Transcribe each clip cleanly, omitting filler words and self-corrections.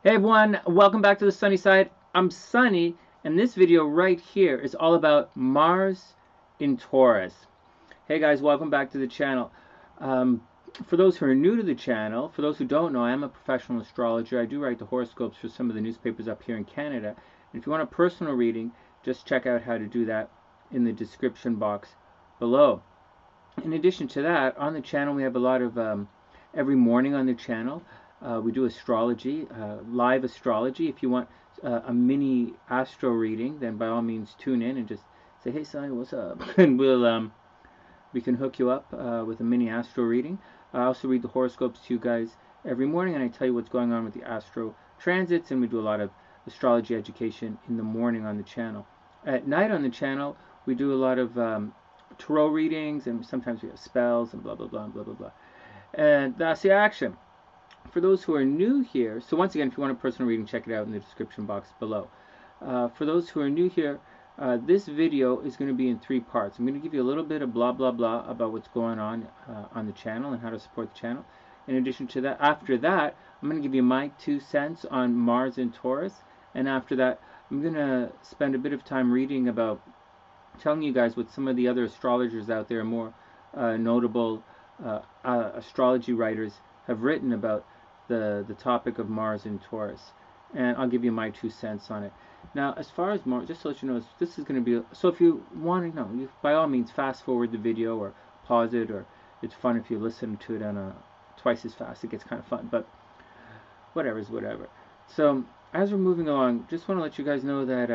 Hey everyone, welcome back to the sunny side. I'm Sunny, and this video right here is all about Mars in Taurus. Hey guys, welcome back to the channel. For those who are new to the channel, for those who don't know, I am a professional astrologer. I do write the horoscopes for some of the newspapers up here in Canada. And if you want a personal reading, just check out how to do that in the description box below. In addition to that, on the channel we have a lot of, every morning on the channel, we do astrology, live astrology. If you want a mini astro reading, then by all means tune in and just say, "Hey, Sonny, what's up?" and we can hook you up with a mini astro reading. I also read the horoscopes to you guys every morning, and I tell you what's going on with the astro transits, and we do a lot of astrology education in the morning on the channel. At night on the channel, we do a lot of tarot readings, and sometimes we have spells and blah blah blah and blah blah blah. And that's the action. For those who are new here, so once again, if you want a personal reading, check it out in the description box below. For those who are new here, this video is going to be in 3 parts. I'm going to give you a little bit of blah blah blah about what's going on the channel and how to support the channel. In addition to that, after that, I'm going to give you my 2 cents on Mars in Taurus, and after that, I'm going to spend a bit of time reading about, telling you guys what some of the other astrologers out there, more notable astrology writers, have written about the topic of Mars in Taurus, and I'll give you my 2 cents on it. Now, as far as Mars, just to let you know, this is going to be, so if you want to know, you, by all means, fast forward the video or pause it, or it's fun if you listen to it on twice as fast. It gets kind of fun, but whatever is whatever. So as we're moving along, just want to let you guys know that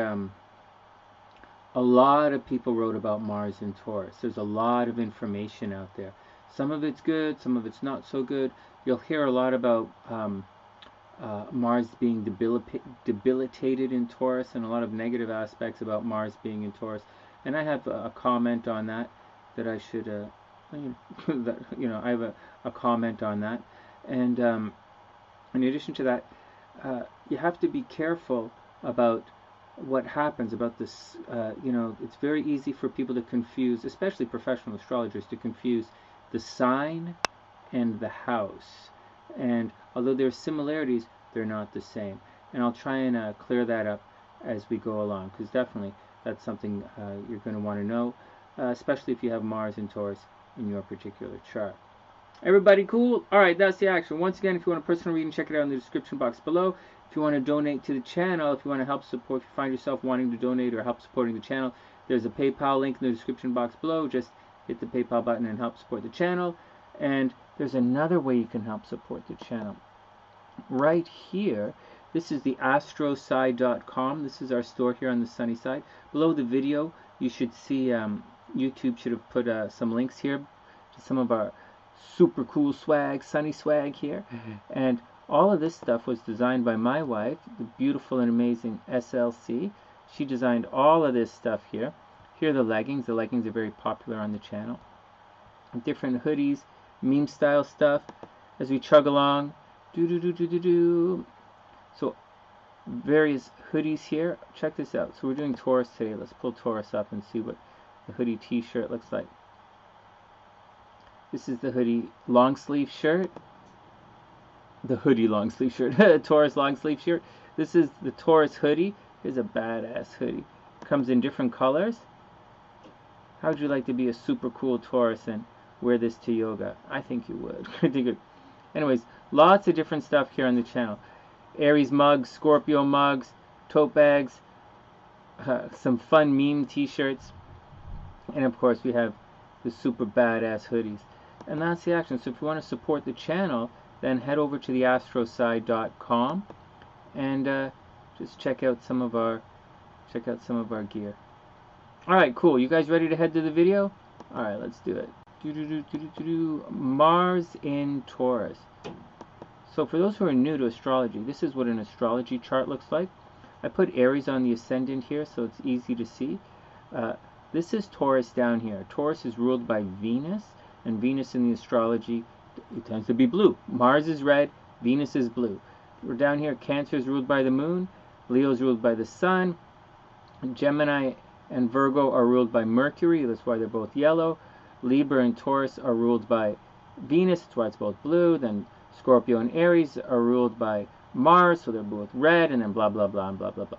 a lot of people wrote about Mars in Taurus. There's a lot of information out there. Some of it's good, some of it's not so good. You'll hear a lot about Mars being debilitated in Taurus, and a lot of negative aspects about Mars being in Taurus. And I have a comment on that I should, I have a comment on that. And in addition to that, you have to be careful about what happens about this. It's very easy for people to confuse, especially professional astrologers, to confuse the sign and the house. And although there are similarities, they're not the same. And I'll try and clear that up as we go along, because definitely that's something you're going to want to know, especially if you have Mars in Taurus in your particular chart. Everybody cool? Alright, that's the action. Once again, if you want a personal reading, check it out in the description box below. If you want to donate to the channel, if you want to help support, if you find yourself wanting to donate or help supporting the channel, there's a PayPal link in the description box below. Just hit the PayPal button and help support the channel. And there's another way you can help support the channel. Right here, this is the astroside.com. This is our store here on the sunny side. Below the video, you should see, YouTube should have put some links here to some of our super cool swag, sunny swag here. And all of this stuff was designed by my wife, the beautiful and amazing SLC. She designed all of this stuff here. Here are the leggings. The leggings are very popular on the channel. Different hoodies, meme style stuff as we chug along. So various hoodies here. Check this out. So we're doing Taurus today. Let's pull Taurus up and see what the hoodie t-shirt looks like. This is the hoodie long sleeve shirt. The hoodie long sleeve shirt. Taurus long sleeve shirt. This is the Taurus hoodie. Here's a badass hoodie. Comes in different colors. How would you like to be a super cool Taurus and wear this to yoga? I think you would. I think it. Anyways, lots of different stuff here on the channel. Aries mugs, Scorpio mugs, tote bags, some fun meme t-shirts, and of course we have the super badass hoodies. And that's the action. So if you want to support the channel, then head over to the astroside.com and just check out some of our gear. Alright, cool. You guys ready to head to the video? Alright, let's do it. Mars in Taurus. So for those who are new to astrology, this is what an astrology chart looks like. I put Aries on the ascendant here so it's easy to see. This is Taurus down here. Taurus is ruled by Venus, and Venus in the astrology, it tends to be blue. Mars is red, Venus is blue. We're down here. Cancer is ruled by the moon, Leo is ruled by the sun, Gemini and Virgo are ruled by Mercury, that's why they're both yellow. Libra and Taurus are ruled by Venus, that's why it's both blue. Then Scorpio and Aries are ruled by Mars, so they're both red, and then blah, blah, blah, and blah, blah, blah.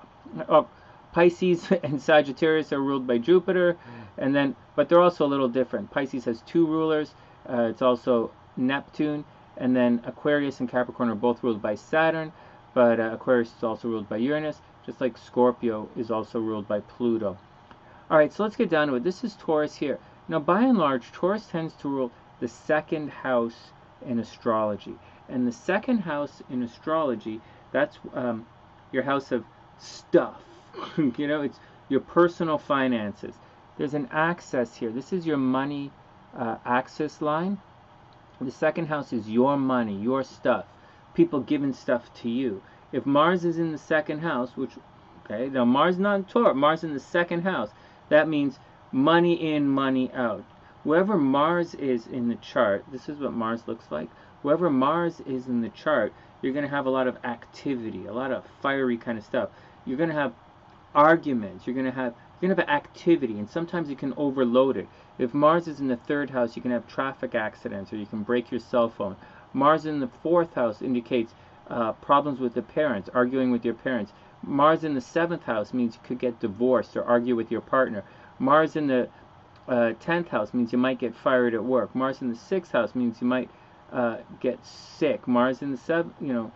Oh, Pisces and Sagittarius are ruled by Jupiter, and then, but they're also a little different. Pisces has 2 rulers. It's also Neptune, and then Aquarius and Capricorn are both ruled by Saturn, but Aquarius is also ruled by Uranus, just like Scorpio is also ruled by Pluto. Alright, so let's get down to it. This is Taurus here. Now, by and large, Taurus tends to rule the 2nd house in astrology. And the 2nd house in astrology, that's your house of stuff. You know, it's your personal finances. There's an axis here. This is your money axis line. The 2nd house is your money, your stuff. People giving stuff to you. If Mars is in the 2nd house, which, okay, now Mars not in Taurus, Mars in the 2nd house, that means money in, money out. Wherever Mars is in the chart, this is what Mars looks like. Wherever Mars is in the chart, you're going to have a lot of activity, a lot of fiery kind of stuff. You're going to have arguments. You're going to have activity, and sometimes you can overload it. If Mars is in the 3rd house, you can have traffic accidents, or you can break your cell phone. Mars in the 4th house indicates problems with the parents, arguing with your parents. Mars in the 7th house means you could get divorced or argue with your partner. Mars in the 10th house means you might get fired at work. Mars in the 6th house means you might get sick. Mars in the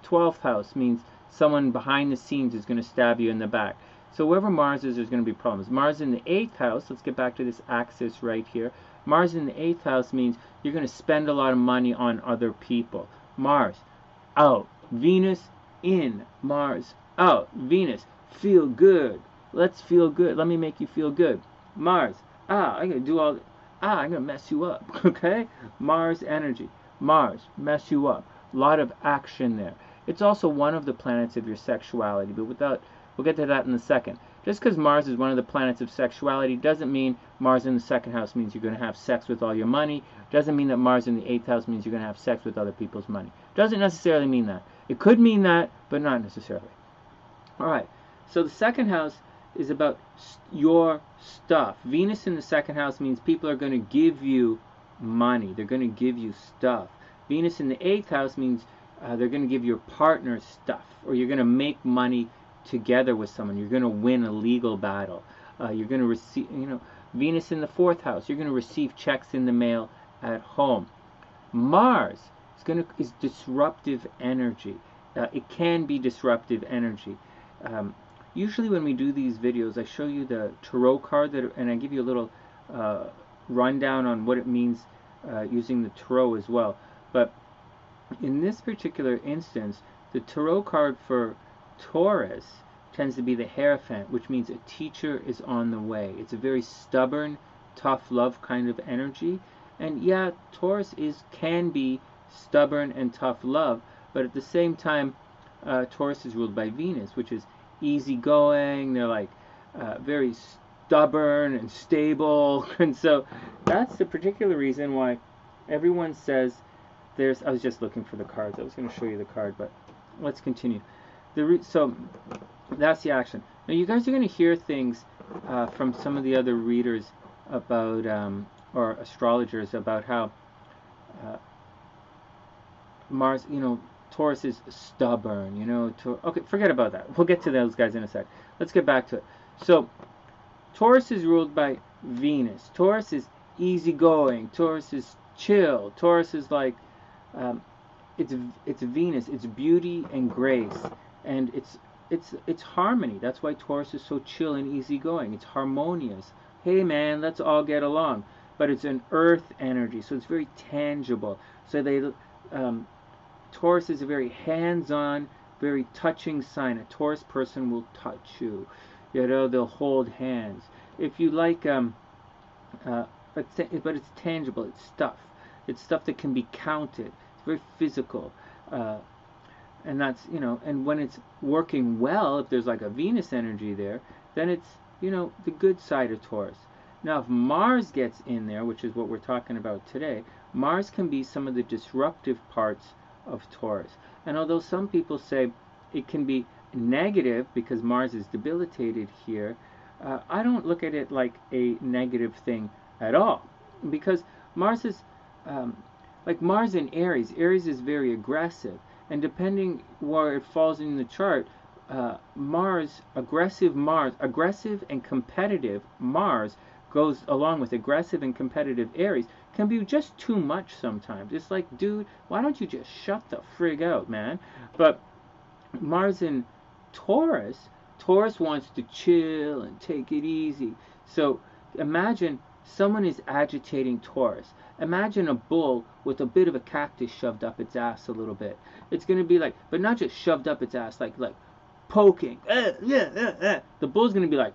12th house means someone behind the scenes is going to stab you in the back. So wherever Mars is, there's going to be problems. Mars in the 8th house, let's get back to this axis right here. Mars in the 8th house means you're going to spend a lot of money on other people. Mars out. Venus in. Mars out. Venus, feel good. Let's feel good. Let me make you feel good. Mars, I'm going to do all, I'm going to mess you up. Okay? Mars energy. Mars, mess you up. A lot of action there. It's also one of the planets of your sexuality, but we'll get to that in a second. Just because Mars is one of the planets of sexuality doesn't mean Mars in the 2nd house means you're going to have sex with all your money. Doesn't mean that Mars in the 8th house means you're going to have sex with other people's money. Doesn't necessarily mean that. It could mean that, but not necessarily. Alright, so the 2nd house is about your stuff. Venus in the 2nd house means people are going to give you money. They're going to give you stuff. Venus in the 8th house means they're going to give your partner stuff, or you're going to make money together with someone. You're going to win a legal battle. You're going to receive, Venus in the 4th house, you're going to receive checks in the mail at home. Mars is disruptive energy. It can be disruptive energy. Usually when we do these videos, I show you the tarot card, and I give you a little rundown on what it means using the tarot as well. But in this particular instance, the tarot card for Taurus tends to be the Hierophant, which means a teacher is on the way. It's a very stubborn, tough love kind of energy. And yeah, Taurus can be stubborn and tough love, but at the same time, Taurus is ruled by Venus, which is easygoing. They're like very stubborn and stable. And so that's the particular reason why everyone says I was just looking for the cards. I was going to show you the card, but let's continue. So that's the action. Now you guys are going to hear things from some of the other readers about, or astrologers, about how Mars, Taurus is stubborn, okay, forget about that. We'll get to those guys in a sec. Let's get back to it. So Taurus is ruled by Venus. Taurus is easygoing. Taurus is chill. Taurus is like, it's Venus. It's beauty and grace, and it's harmony. That's why Taurus is so chill and easygoing. It's harmonious. Hey man, let's all get along. But it's an earth energy, so it's very tangible. So Taurus is a very hands-on, very touching sign. A Taurus person will touch you. They'll hold hands. If you like, but it's tangible. It's stuff. It's stuff that can be counted. It's very physical. And that's, and when it's working well, if there's like a Venus energy there, then it's, the good side of Taurus. Now, if Mars gets in there, which is what we're talking about today, Mars can be some of the disruptive parts of Taurus. And although some people say it can be negative because Mars is debilitated here, I don't look at it like a negative thing at all. Because Mars is, like Mars in Aries. Aries is very aggressive. And depending where it falls in the chart, Mars, aggressive and competitive Mars goes along with aggressive and competitive Aries, can be just too much sometimes. It's like, dude, why don't you just shut the frig out, man? But Mars in Taurus, Taurus wants to chill and take it easy. So imagine someone is agitating Taurus. Imagine a bull with a bit of a cactus shoved up its ass a little bit. It's going to be like, but not just shoved up its ass, like poking. The bull's going to be like,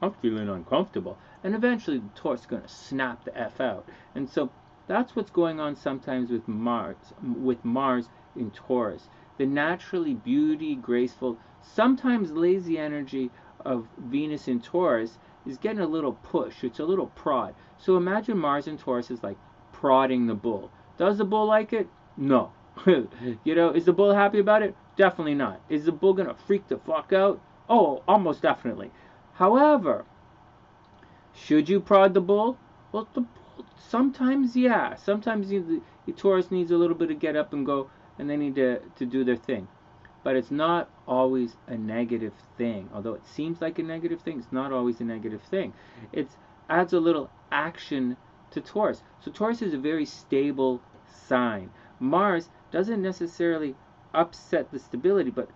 I'm feeling uncomfortable. And eventually the Taurus is going to snap the F out. And so that's what's going on sometimes with Mars in Taurus. The naturally beauty, graceful, sometimes lazy energy of Venus in Taurus is getting a little push. It's a little prod. So imagine Mars in Taurus is like prodding the bull. Does the bull like it? No. You know, is the bull happy about it? Definitely not. Is the bull going to freak the fuck out? Oh, almost definitely. However, should you prod the bull? Well, sometimes, yeah. Sometimes the Taurus needs a little bit of get up and go, and they need to do their thing. But it's not always a negative thing. Although it seems like a negative thing, it's not always a negative thing. It adds a little action to Taurus. So Taurus is a very stable sign. Mars doesn't necessarily upset the stability, but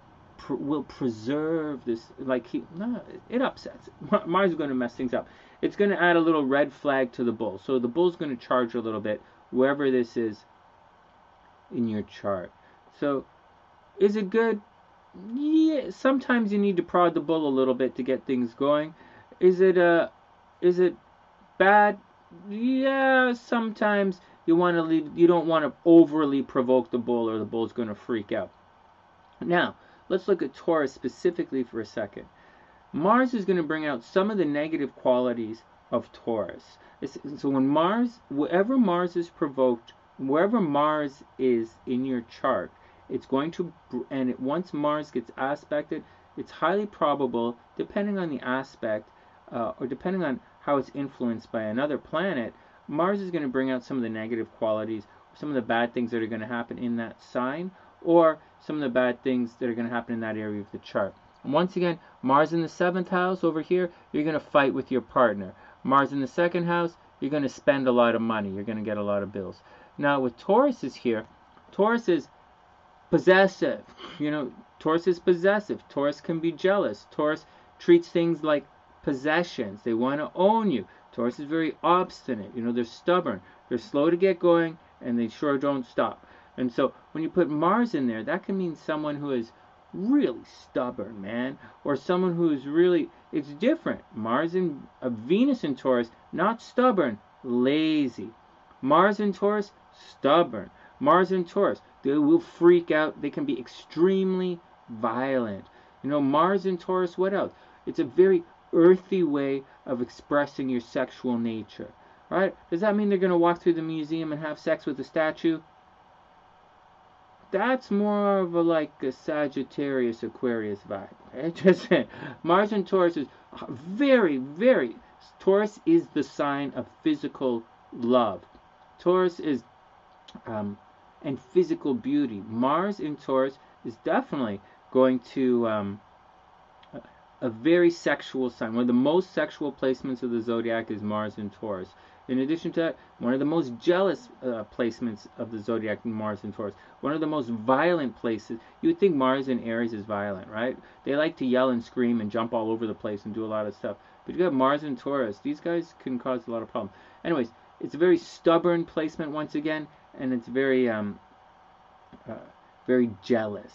will preserve this. It upsets. Mars is going to mess things up. It's going to add a little red flag to the bull. So the bull's going to charge a little bit wherever this is in your chart. So is it good? Yeah, sometimes you need to prod the bull a little bit to get things going. Is it bad? Yeah, sometimes you don't want to overly provoke the bull, or the bull's going to freak out. Now, let's look at Taurus specifically for a second. Mars is going to bring out some of the negative qualities of Taurus. So when wherever Mars is provoked, wherever Mars is in your chart, it's going to, once Mars gets aspected, it's highly probable, depending on the aspect, or depending on how it's influenced by another planet, Mars is going to bring out some of the negative qualities, some of the bad things that are going to happen in that sign, or some of the bad things that are going to happen in that area of the chart. And once again, Mars in the 7th house over here, you're going to fight with your partner. Mars in the 2nd house, you're going to spend a lot of money. You're going to get a lot of bills. Now, with Taurus is here, Taurus is possessive. You know, Taurus is possessive. Taurus can be jealous. Taurus treats things like possessions. They want to own you. Taurus is very obstinate. You know, they're stubborn. They're slow to get going, and they sure don't stop. And so when you put Mars in there, that can mean someone who is really stubborn, man, or someone who is really, it's different. Venus in Taurus, not stubborn, lazy. Mars in Taurus, stubborn. Mars in Taurus, they will freak out. They can be extremely violent. You know, Mars in Taurus, what else? It's a very earthy way of expressing your sexual nature, right? Does that mean they're going to walk through the museum and have sex with a statue? That's more of a Sagittarius Aquarius vibe. Right? Just saying. Mars in Taurus is very, very. Taurus is the sign of physical love. Taurus is and physical beauty. Mars in Taurus is definitely going to a very sexual sign. One of the most sexual placements of the zodiac is Mars in Taurus. In addition to that, one of the most jealous placements of the zodiac is Mars in Taurus. One of the most violent places. You would think Mars in Aries is violent, right? They like to yell and scream and jump all over the place and do a lot of stuff. But you got Mars in Taurus. These guys can cause a lot of problems. Anyways, it's a very stubborn placement once again, and it's very very jealous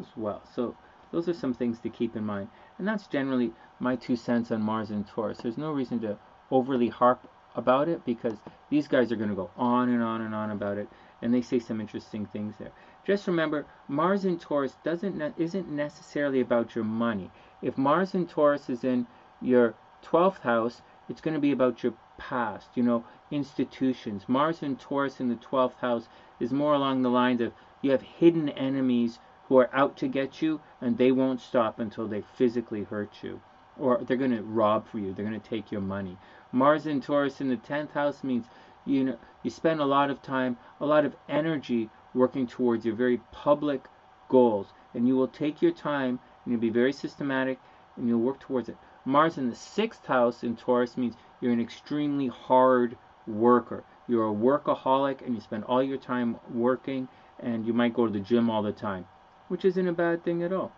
as well. So those are some things to keep in mind. And that's generally my 2 cents on Mars in Taurus. There's no reason to overly harp about it, because these guys are going to go on and on and on about it, and they say some interesting things there. Just remember, Mars in Taurus isn't necessarily about your money. If Mars in Taurus is in your 12th house, it's going to be about your past, you know, institutions. Mars in Taurus in the 12th house is more along the lines of you have hidden enemies who are out to get you, and they won't stop until they physically hurt you, or they're going to rob for you. They're going to take your money. Mars in Taurus in the 10th house means you spend a lot of time, a lot of energy working towards your very public goals. And you will take your time, and you'll be very systematic, and you'll work towards it. Mars in the 6th house in Taurus means you're an extremely hard worker. You're a workaholic, and you spend all your time working, and you might go to the gym all the time, which isn't a bad thing at all.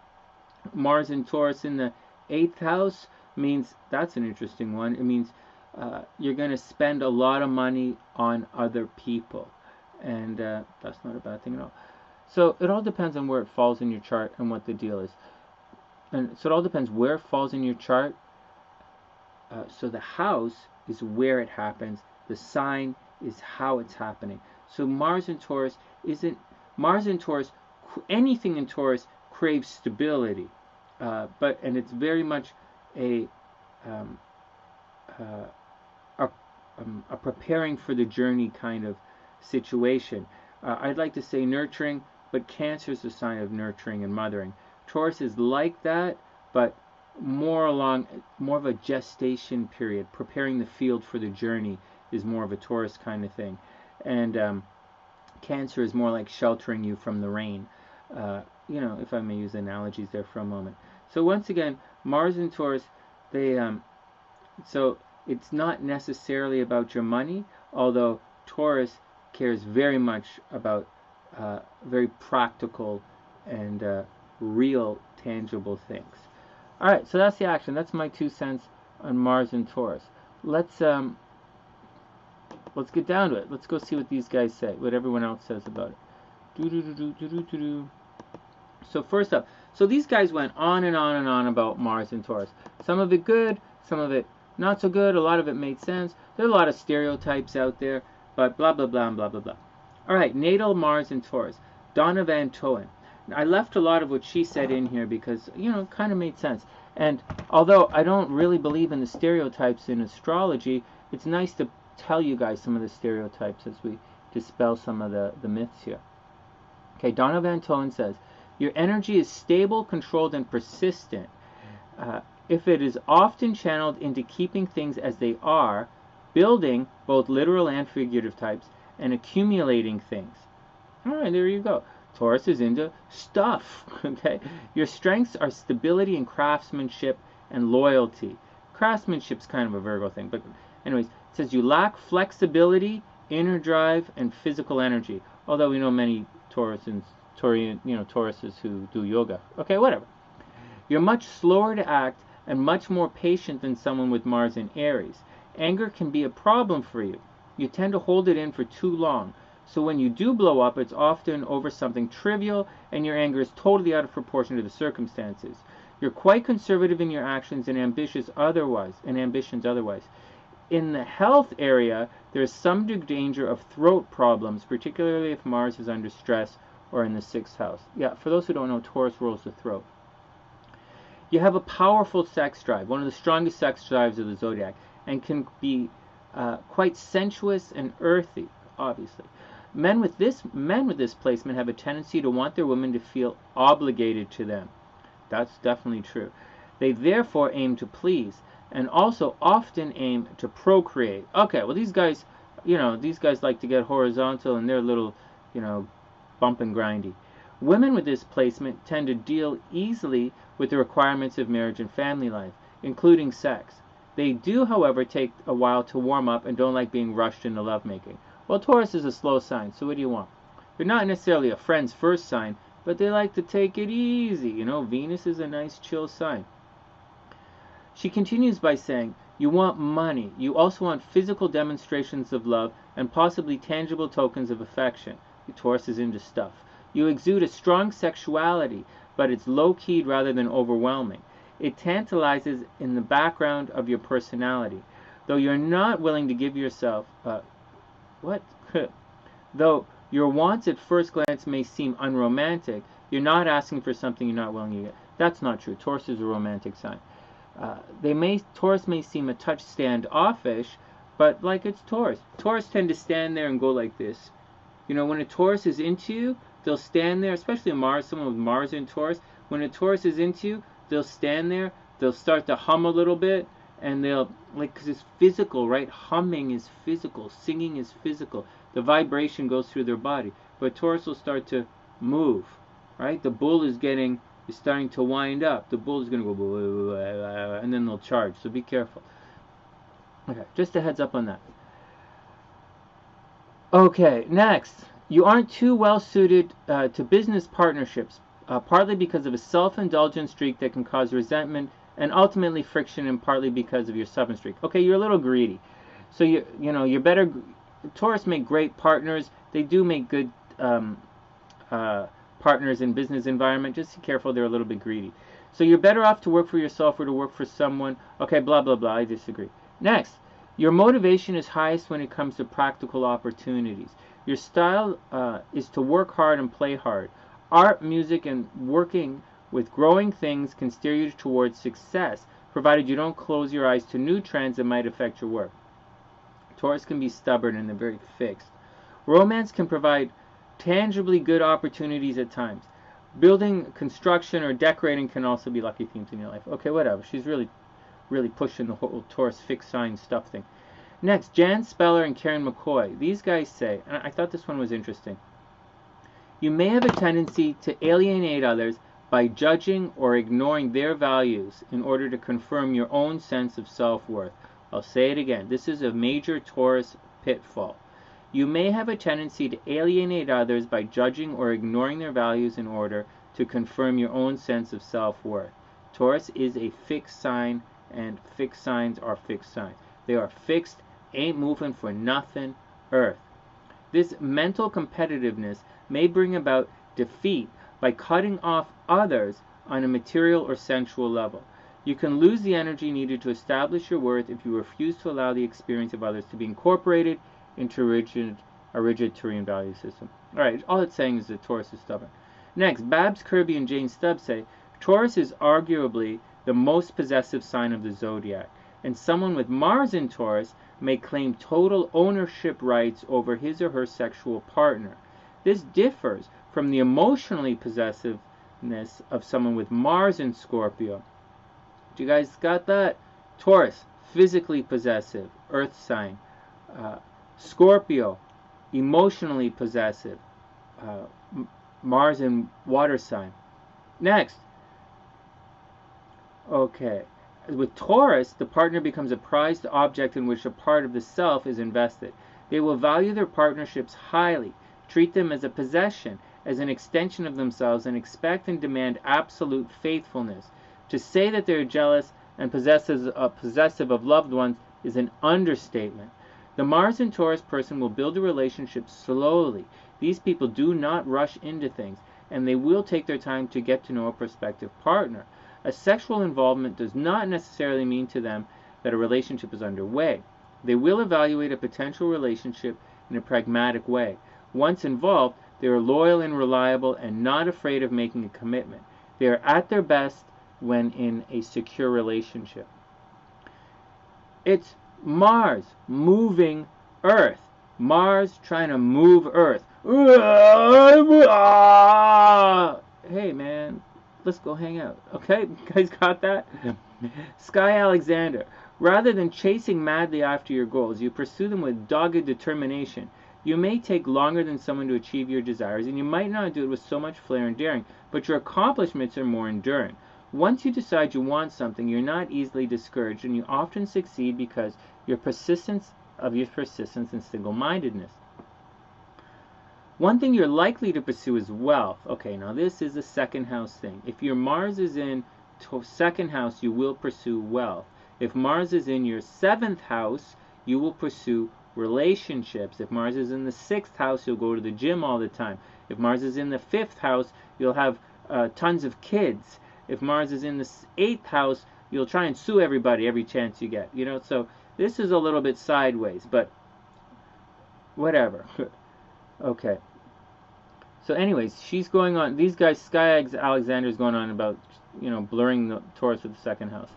Mars in Taurus in the 8th house means, that's an interesting one, it means you're going to spend a lot of money on other people, and that's not a bad thing at all. So it all depends on where it falls in your chart and what the deal is. And so it all depends where it falls in your chart. So the house is where it happens. The sign is how it's happening. So Mars in Taurus isn't, Mars in Taurus, anything in Taurus craves stability. And it's very much a preparing for the journey kind of situation. I'd like to say nurturing, but Cancer is a sign of nurturing and mothering. Taurus is like that, but more of a gestation period. Preparing the field for the journey is more of a Taurus kind of thing. And Cancer is more like sheltering you from the rain. You know, if I may use analogies there for a moment. So once again, Mars and Taurus, so it's not necessarily about your money, although Taurus cares very much about very practical and real, tangible things. All right, so that's the action. That's my 2 cents on Mars and Taurus. Let's get down to it. Let's go see what these guys say, what everyone else says about it. So first up, so these guys went on and on and on about Mars and Taurus. Some of it good, some of it not so good. A lot of it made sense. There's a lot of stereotypes out there, but blah, blah, blah, and blah, blah, blah. All right, natal Mars and Taurus. Donna Van Toen. I left a lot of what she said in here because, you know, it kind of made sense. And although I don't really believe in the stereotypes in astrology, it's nice to tell you guys some of the stereotypes as we dispel some of the myths here. Okay, Donna Van Toen says, your energy is stable, controlled, and persistent. If it is often channeled into keeping things as they are, building both literal and figurative types, and accumulating things. All right, there you go. Taurus is into stuff. Okay, your strengths are stability and craftsmanship and loyalty. Craftsmanship's kind of a Virgo thing, but anyways, it says you lack flexibility, inner drive, and physical energy. Although we know many Tauruses who do yoga. Okay, whatever. You're much slower to act and much more patient than someone with Mars in Aries. Anger can be a problem for you. You tend to hold it in for too long. So when you do blow up, it's often over something trivial, and your anger is totally out of proportion to the circumstances. You're quite conservative in your actions and ambitions otherwise. In the health area, there's some danger of throat problems, particularly if Mars is under stress or in the 6th house. Yeah, for those who don't know, Taurus rules the throat. You have a powerful sex drive, one of the strongest sex drives of the zodiac, and can be quite sensuous and earthy, obviously. Men with this placement have a tendency to want their women to feel obligated to them. That's definitely true. They therefore aim to please, and also often aim to procreate. Okay, well these guys like to get horizontal, and they're a little, bump and grindy. Women with this placement tend to deal easily with the requirements of marriage and family life, including sex. They do, however, take a while to warm up and don't like being rushed into lovemaking. Well, Taurus is a slow sign, so what do you want? They're not necessarily a friend's first sign, but they like to take it easy. Venus is a nice, chill sign. She continues by saying, you want money. You also want physical demonstrations of love and possibly tangible tokens of affection. Taurus is into stuff. You exude a strong sexuality, but it's low-keyed rather than overwhelming. It tantalizes in the background of your personality. Though you're not willing to give yourself... Though your wants at first glance may seem unromantic, you're not asking for something you're not willing to get. That's not true. Taurus is a romantic sign. Taurus may seem a touch standoffish, but like it's Taurus. Taurus tend to stand there and go like this. When a Taurus is into you, they'll stand there, especially someone with Mars in Taurus. When a Taurus is into you, they'll stand there, they'll start to hum a little bit, and they'll, like, because it's physical, right? Humming is physical, singing is physical. The vibration goes through their body. But Taurus will start to move, right? The bull is starting to wind up. The bull is going to go, and then they'll charge. So be careful. Okay, just a heads up on that. Okay, next. You aren't too well suited to business partnerships, partly because of a self-indulgent streak that can cause resentment and ultimately friction, and partly because of your stubborn streak. Okay, you're a little greedy. So you're better. Taurus make great partners. They do make good partners in business environment. Just be careful, they're a little bit greedy. So you're better off to work for yourself or to work for someone. Okay, blah blah blah. I disagree. Next, your motivation is highest when it comes to practical opportunities. Your style is to work hard and play hard. Art, music, and working with growing things can steer you towards success, provided you don't close your eyes to new trends that might affect your work. Taurus can be stubborn and they're very fixed. Romance can provide tangibly good opportunities at times. Building, construction, or decorating can also be lucky themes in your life. Okay, whatever. She's really pushing the whole Taurus fixed sign stuff thing. Next, Jan Speller and Karen McCoy. These guys say, and I thought this one was interesting, you may have a tendency to alienate others by judging or ignoring their values in order to confirm your own sense of self-worth. I'll say it again. This is a major Taurus pitfall. You may have a tendency to alienate others by judging or ignoring their values in order to confirm your own sense of self-worth. Taurus is a fixed sign, and fixed signs are fixed signs. They are fixed, ain't moving for nothing, Earth. This mental competitiveness may bring about defeat by cutting off others on a material or sensual level. You can lose the energy needed to establish your worth if you refuse to allow the experience of others to be incorporated into a rigid Turian value system. Alright, all it's saying is that Taurus is stubborn. Next, Babs Kirby and Jane Stubbs say, Taurus is arguably the most possessive sign of the zodiac, and someone with Mars in Taurus may claim total ownership rights over his or her sexual partner. This differs from the emotionally possessiveness of someone with Mars in Scorpio. Do you guys got that? Taurus, physically possessive, earth sign. Scorpio, emotionally possessive, Mars in water sign. Next. Okay. With Taurus, the partner becomes a prized object in which a part of the self is invested. They will value their partnerships highly, treat them as a possession, as an extension of themselves, and expect and demand absolute faithfulness. To say that they're jealous and possessive of loved ones is an understatement. The Mars in Taurus person will build a relationship slowly. These people do not rush into things, and they will take their time to get to know a prospective partner. A sexual involvement does not necessarily mean to them that a relationship is underway. They will evaluate a potential relationship in a pragmatic way. Once involved, they are loyal and reliable and not afraid of making a commitment. They are at their best when in a secure relationship. It's Mars moving Earth. Mars trying to move Earth. Hey man, let's go hang out. Okay, you guys got that? Sky Alexander. Rather than chasing madly after your goals, you pursue them with dogged determination. You may take longer than someone to achieve your desires, and you might not do it with so much flair and daring, but your accomplishments are more enduring. Once you decide you want something, you're not easily discouraged, and you often succeed because your persistence and single-mindedness. One thing you're likely to pursue is wealth. Okay, now this is a second house thing. If your Mars is in second house, you will pursue wealth. If Mars is in your 7th house, you will pursue relationships. If Mars is in the 6th house, you'll go to the gym all the time. If Mars is in the 5th house, you'll have tons of kids. If Mars is in the 8th house, you'll try and sue everybody every chance you get. You know, so this is a little bit sideways, but whatever. Okay. So anyways, she's going on, these guys, Sky Alexander's going on about, you know, blurring the Taurus with the 2nd house.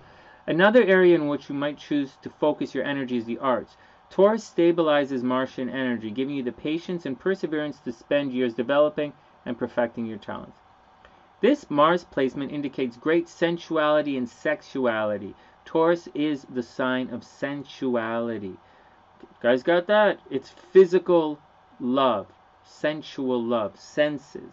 Another area in which you might choose to focus your energy is the arts. Taurus stabilizes Martian energy, giving you the patience and perseverance to spend years developing and perfecting your talents. This Mars placement indicates great sensuality and sexuality. Taurus is the sign of sensuality. Guys got that? It's physical love, sensual love, senses.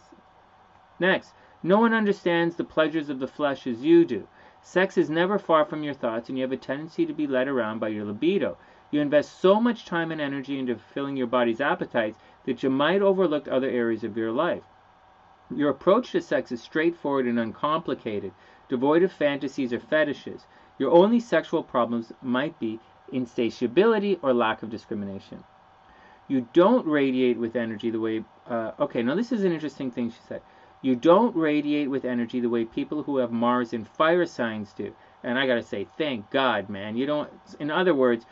Next, no one understands the pleasures of the flesh as you do. Sex is never far from your thoughts, and you have a tendency to be led around by your libido. You invest so much time and energy into fulfilling your body's appetites that you might overlook other areas of your life. Your approach to sex is straightforward and uncomplicated, devoid of fantasies or fetishes. Your only sexual problems might be insatiability or lack of discrimination. You don't radiate with energy the way... okay, now this is an interesting thing she said. You don't radiate with energy the way people who have Mars in fire signs do. And I gotta say, thank God, man. You don't... In other words,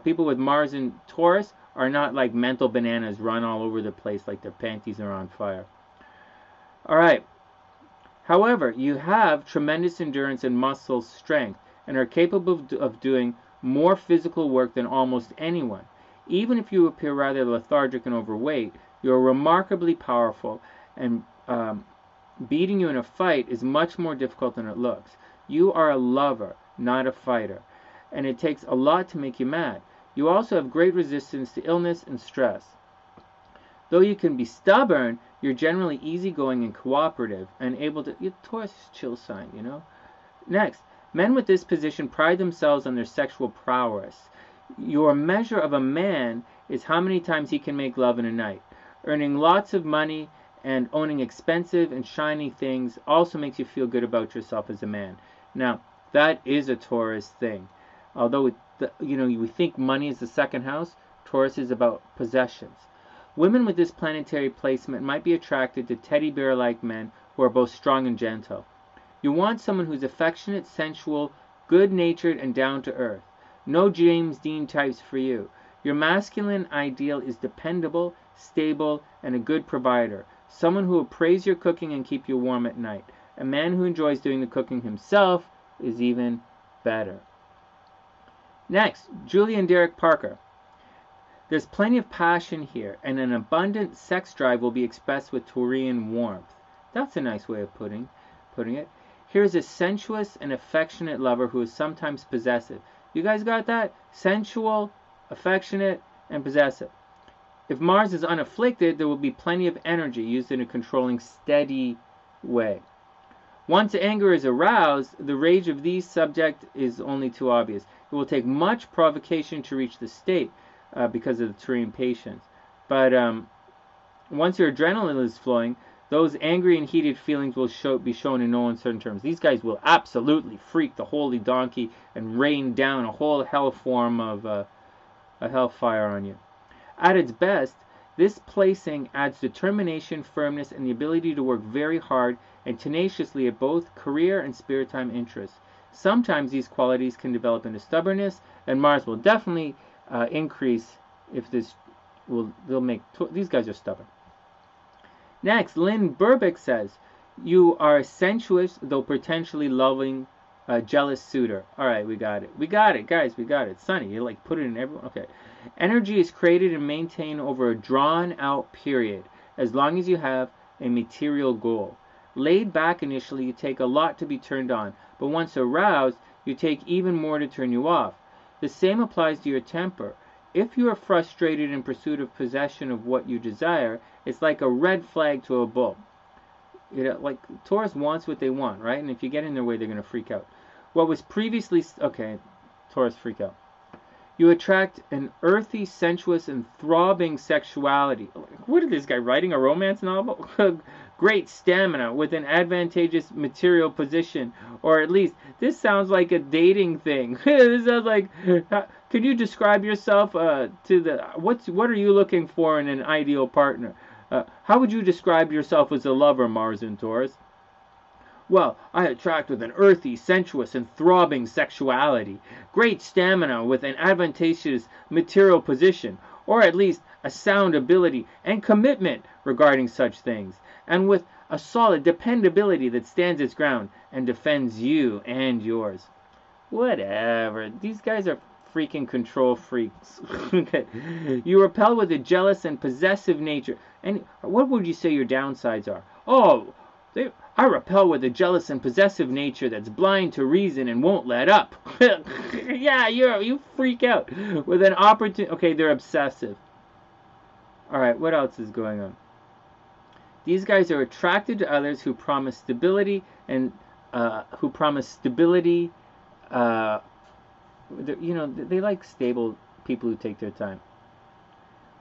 people with Mars in Taurus are not like mental bananas run all over the place like their panties are on fire. Alright. However, you have tremendous endurance and muscle strength and are capable of doing more physical work than almost anyone. Even if you appear rather lethargic and overweight, you are remarkably powerful, and beating you in a fight is much more difficult than it looks. You are a lover, not a fighter, and it takes a lot to make you mad. You also have great resistance to illness and stress. Though you can be stubborn, you're generally easygoing and cooperative, and able to... Taurus is a chill sign, you know? Next, men with this position pride themselves on their sexual prowess. Your measure of a man is how many times he can make love in a night. Earning lots of money and owning expensive and shiny things also makes you feel good about yourself as a man. Now, that is a Taurus thing. Although, we think money is the second house, Taurus is about possessions. Women with this planetary placement might be attracted to teddy bear-like men who are both strong and gentle. You want someone who's affectionate, sensual, good-natured, and down-to-earth. No James Dean types for you. Your masculine ideal is dependable, stable, and a good provider. Someone who will praise your cooking and keep you warm at night. A man who enjoys doing the cooking himself is even better. Next, Julie and Derek Parker. There's plenty of passion here, and an abundant sex drive will be expressed with Taurian warmth. That's a nice way of putting it. Here's a sensuous and affectionate lover who is sometimes possessive. You guys got that? Sensual, affectionate, and possessive. If Mars is unafflicted, there will be plenty of energy used in a controlling, steady way. Once anger is aroused, the rage of these subjects is only too obvious. It will take much provocation to reach the state because of the Taurian patience. But once your adrenaline is flowing, those angry and heated feelings will be shown in no uncertain terms. These guys will absolutely freak the holy donkey and rain down a whole hell form of a hellfire on you. At its best, this placing adds determination, firmness, and the ability to work very hard and tenaciously at both career and spirit time interests. Sometimes these qualities can develop into stubbornness, and Mars will definitely increase if these guys are stubborn. Next, Lynn Burbick says, you are a sensuous, though potentially loving, jealous suitor. Alright, we got it. We got it, guys, we got it. Sonny, you like put it in everyone. Okay. Energy is created and maintained over a drawn-out period, as long as you have a material goal. Laid back initially, you take a lot to be turned on, but once aroused, you take even more to turn you off. The same applies to your temper. If you are frustrated in pursuit of possession of what you desire, it's like a red flag to a bull. Like Taurus wants what they want, right? And if you get in their way, they're going to freak out. What was previously... Okay, Taurus freak out. You attract an earthy, sensuous, and throbbing sexuality. What is this guy writing a romance novel? Great stamina with an advantageous material position, or at least this sounds like a dating thing. This sounds like. Can you describe yourself what are you looking for in an ideal partner? How would you describe yourself as a lover, Mars and Taurus? Well, I attract with an earthy, sensuous, and throbbing sexuality, great stamina with an advantageous material position, or at least a sound ability and commitment regarding such things, and with a solid dependability that stands its ground and defends you and yours. Whatever. These guys are freaking control freaks. Okay. You repel with a jealous and possessive nature. And what would you say your downsides are? Oh, I repel with a jealous and possessive nature that's blind to reason and won't let up. Yeah, you freak out with an opportunity. Okay, they're obsessive. All right, what else is going on? These guys are attracted to others who promise stability and who promise stability. They like stable people who take their time.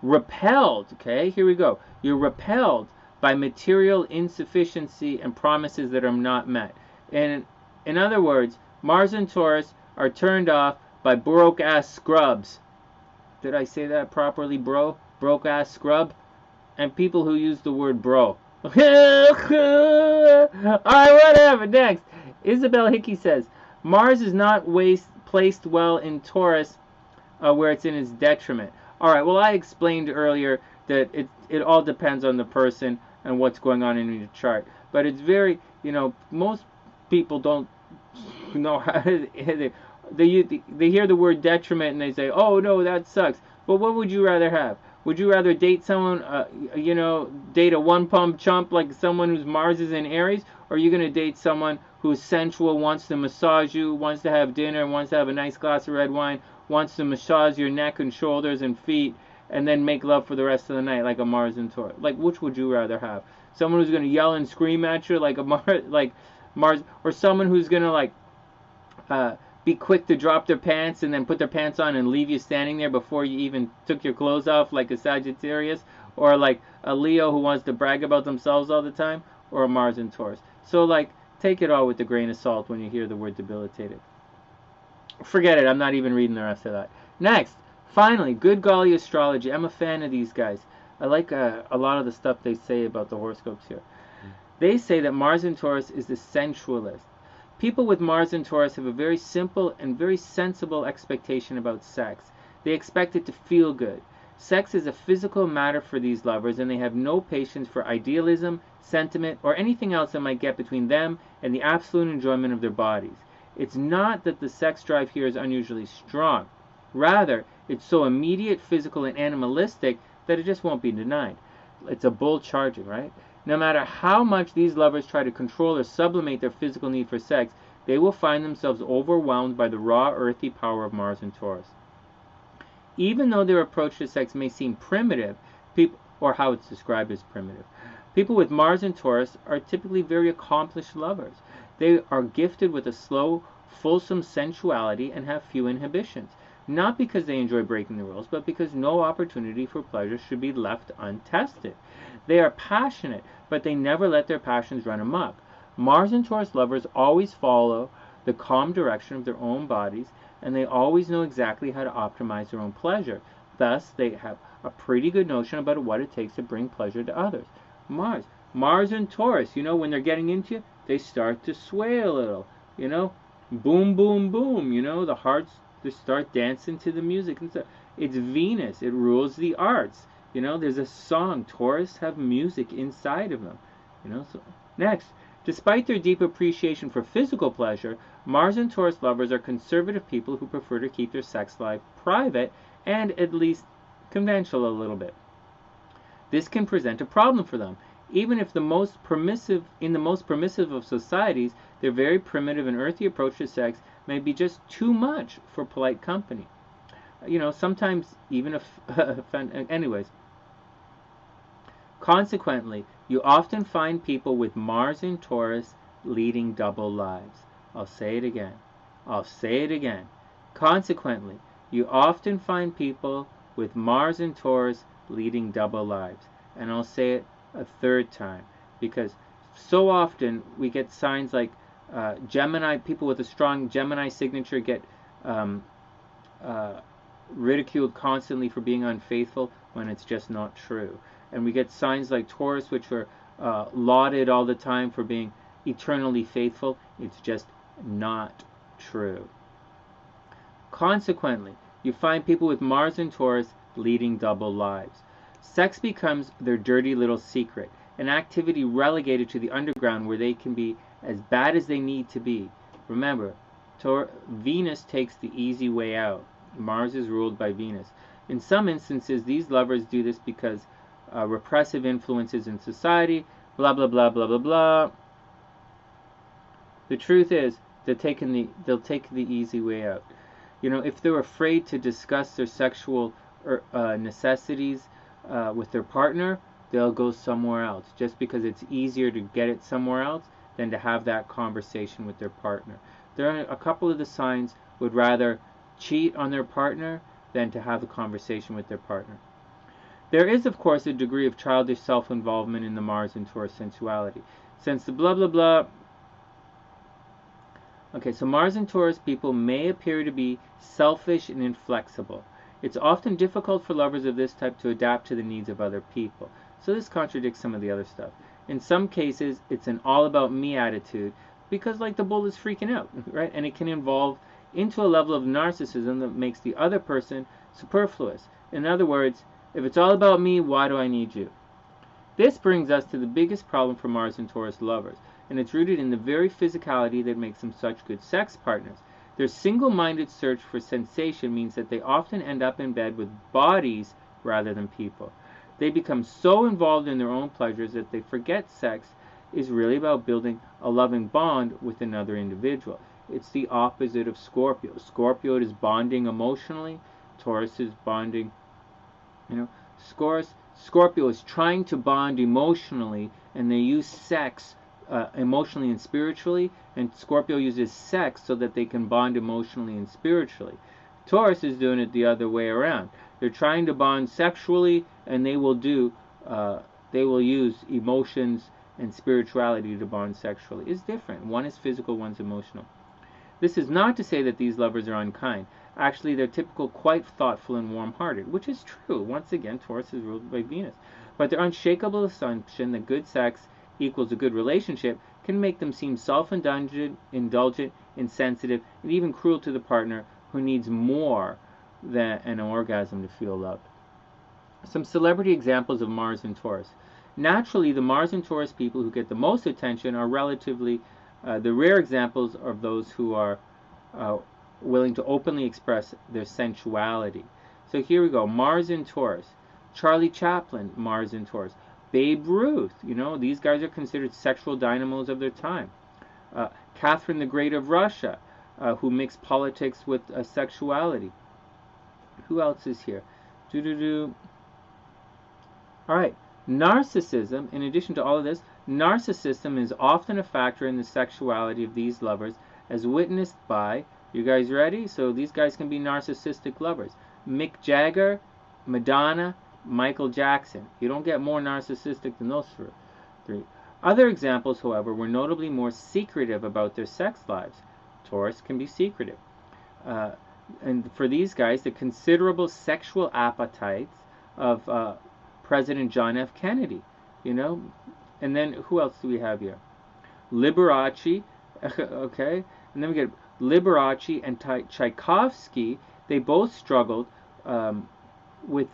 Repelled, okay, here we go. You're repelled by material insufficiency and promises that are not met. And in other words, Mars and Taurus are turned off by broke-ass scrubs. Did I say that properly, bro? Broke-ass scrub? And people who use the word bro. Alright, whatever. Next. Isabel Hickey says, Mars is not placed well in Taurus where it's in its detriment. Alright, well, I explained earlier that it all depends on the person and what's going on in your chart. But it's very, most people don't know how they hear the word detriment and they say, oh, no, that sucks. But what would you rather have? Would you rather date someone, date a one-pump chump like someone whose Mars is in Aries? Or are you going to date someone who's sensual, wants to massage you, wants to have dinner, wants to have a nice glass of red wine, wants to massage your neck and shoulders and feet, and then make love for the rest of the night like a Mars and Taurus? Like, which would you rather have? Someone who's going to yell and scream at you like Mars, or someone who's going to be quick to drop their pants and then put their pants on and leave you standing there before you even took your clothes off, like a Sagittarius, or like a Leo who wants to brag about themselves all the time, or a Mars and Taurus. So, take it all with a grain of salt when you hear the word debilitated. Forget it, I'm not even reading the rest of that. Next, finally, good golly astrology. I'm a fan of these guys. I like a lot of the stuff they say about the horoscopes here. They say that Mars in Taurus is the sensualist. People with Mars in Taurus have a very simple and very sensible expectation about sex. They expect it to feel good. Sex is a physical matter for these lovers, and they have no patience for idealism, sentiment, or anything else that might get between them and the absolute enjoyment of their bodies. It's not that the sex drive here is unusually strong. Rather, it's so immediate, physical, and animalistic that it just won't be denied. It's a bull charging, right? No matter how much these lovers try to control or sublimate their physical need for sex, they will find themselves overwhelmed by the raw, earthy power of Mars and Taurus. Even though their approach to sex may seem primitive, or how it's described as primitive, people with Mars and Taurus are typically very accomplished lovers. They are gifted with a slow, fulsome sensuality and have few inhibitions. Not because they enjoy breaking the rules, but because no opportunity for pleasure should be left untested. They are passionate, but they never let their passions run amok. Mars and Taurus lovers always follow the calm direction of their own bodies, and they always know exactly how to optimize their own pleasure. Thus, they have a pretty good notion about what it takes to bring pleasure to others. Mars and Taurus, when they're getting into you, they start to sway a little, boom, boom, boom, the hearts just start dancing to the music and stuff. It's Venus, it rules the arts. There's a song, Taurus have music inside of them. So next, despite their deep appreciation for physical pleasure, Mars and Taurus lovers are conservative people who prefer to keep their sex life private and at least conventional a little bit. This can present a problem for them. Even if in the most permissive of societies, their very primitive and earthy approach to sex may be just too much for polite company. Sometimes even anyways. Consequently, you often find people with Mars in Taurus leading double lives. I'll say it again. Consequently, you often find people with Mars in Taurus leading double lives. And I'll say it a third time, because so often we get signs like Gemini, people with a strong Gemini signature get ridiculed constantly for being unfaithful when it's just not true. And we get signs like Taurus, which are lauded all the time for being eternally faithful. It's just not true. Consequently, you find people with Mars and Taurus leading double lives. Sex becomes their dirty little secret, an activity relegated to the underground where they can be as bad as they need to be. Remember, Venus takes the easy way out. Mars is ruled by Venus. In some instances, these lovers do this because repressive influences in society, blah, blah, blah, blah, blah, blah. The truth is, they'll take the easy way out. You know, if they're afraid to discuss their sexual necessities with their partner, they'll go somewhere else, just because it's easier to get it somewhere else than to have that conversation with their partner. There are a couple of the signs would rather cheat on their partner than to have a conversation with their partner. There is, of course, a degree of childish self-involvement in the Mars and Taurus sensuality. Since the blah blah blah. Okay, so Mars and Taurus people may appear to be selfish and inflexible. It's often difficult for lovers of this type to adapt to the needs of other people. So this contradicts some of the other stuff. In some cases, it's an all about me attitude because like the bull is freaking out, right? And it can evolve into a level of narcissism that makes the other person superfluous. In other words, if it's all about me, why do I need you? This brings us to the biggest problem for Mars and Taurus lovers, and it's rooted in the very physicality that makes them such good sex partners. Their single-minded search for sensation means that they often end up in bed with bodies rather than people. They become so involved in their own pleasures that they forget sex is really about building a loving bond with another individual. It's the opposite of Scorpio. Scorpio is bonding emotionally. Taurus is bonding, Scorpio is trying to bond emotionally, and they use sex emotionally and spiritually, and Scorpio uses sex so that they can bond emotionally and spiritually. Taurus is doing it the other way around. They're trying to bond sexually, and they will use emotions and spirituality to bond sexually. It's different. One is physical, one's emotional. This is not to say that these lovers are unkind. Actually, they're typical, quite thoughtful and warm-hearted, which is true. Once again, Taurus is ruled by Venus. But their unshakable assumption that good sex equals a good relationship can make them seem self-indulgent, insensitive, and even cruel to the partner who needs more than an orgasm to feel loved. Some celebrity examples of Mars and Taurus. Naturally, the Mars and Taurus people who get the most attention are relatively the rare examples of those who are willing to openly express their sensuality. So here we go. Mars and Taurus. Charlie Chaplin, Mars and Taurus. Babe Ruth, these guys are considered sexual dynamos of their time. Catherine the Great of Russia, who mixed politics with sexuality. Who else is here? All right. Narcissism, in addition to all of this, narcissism is often a factor in the sexuality of these lovers, as witnessed by, you guys ready? So these guys can be narcissistic lovers. Mick Jagger, Madonna, Michael Jackson. You don't get more narcissistic than those three. Other examples, however, were notably more secretive about their sex lives. Taurus can be secretive. And for these guys, the considerable sexual appetites of President John F. Kennedy, And then who else do we have here? Liberace, okay? And then we get Liberace and Tchaikovsky. They both struggled with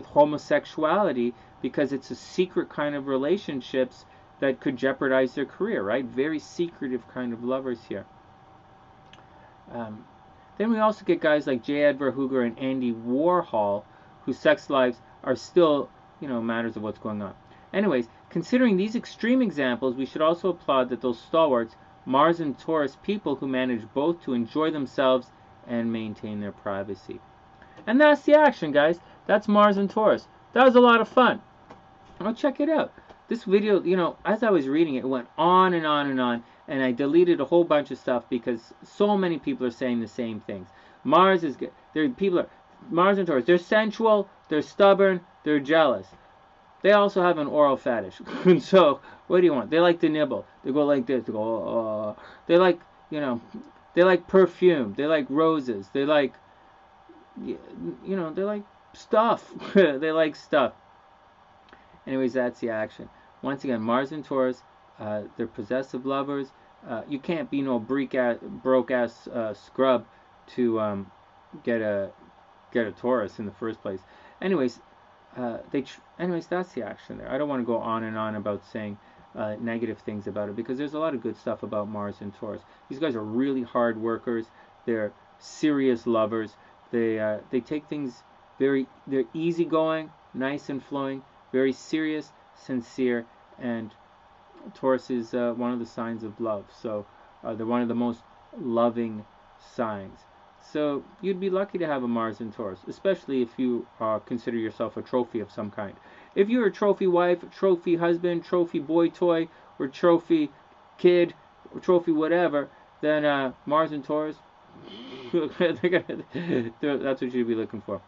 homosexuality because it's a secret kind of relationships that could jeopardize their career, right? Very secretive kind of lovers here. Then we also get guys like J. Edgar Hoover and Andy Warhol, whose sex lives are still, matters of what's going on. Anyways, considering these extreme examples, we should also applaud that those stalwarts, Mars and Taurus people who manage both to enjoy themselves and maintain their privacy. And that's the action, guys. That's Mars and Taurus. That was a lot of fun. Well, check it out. This video, as I was reading it, it went on and on and on, and I deleted a whole bunch of stuff because so many people are saying the same things. Mars is good. Mars and Taurus, they're sensual, they're stubborn, they're jealous. They also have an oral fetish. And so, what do you want? They like to nibble. They go like this. They go, oh. They like, they like perfume. They like roses. They like, they like stuff. They like stuff. Anyways, that's the action. Once again, Mars and Taurus, they're possessive lovers. You can't be no broke-ass scrub to get a Taurus in the first place. Anyways, that's the action there. I don't want to go on and on about saying negative things about it because there's a lot of good stuff about Mars and Taurus. These guys are really hard workers. They're serious lovers. They take things they're easygoing, nice and flowing, very serious, sincere, and Taurus is one of the signs of love, so they're one of the most loving signs. So you'd be lucky to have a Mars in Taurus, especially if you consider yourself a trophy of some kind. If you're a trophy wife, trophy husband, trophy boy toy, or trophy kid, or trophy whatever, then Mars in Taurus, that's what you'd be looking for.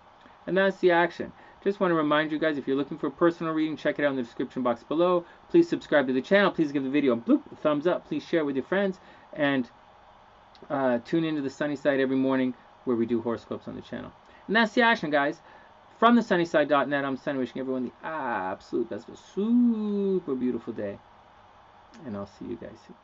And that's the action. Just want to remind you guys, if you're looking for a personal reading, check it out in the description box below. Please subscribe to the channel. Please give the video a thumbs up. Please share with your friends. And tune into the Sunny Side every morning where we do horoscopes on the channel. And that's the action, guys. From TheSunnySide.net, I'm Sonny, wishing everyone the absolute best of a super beautiful day. And I'll see you guys soon.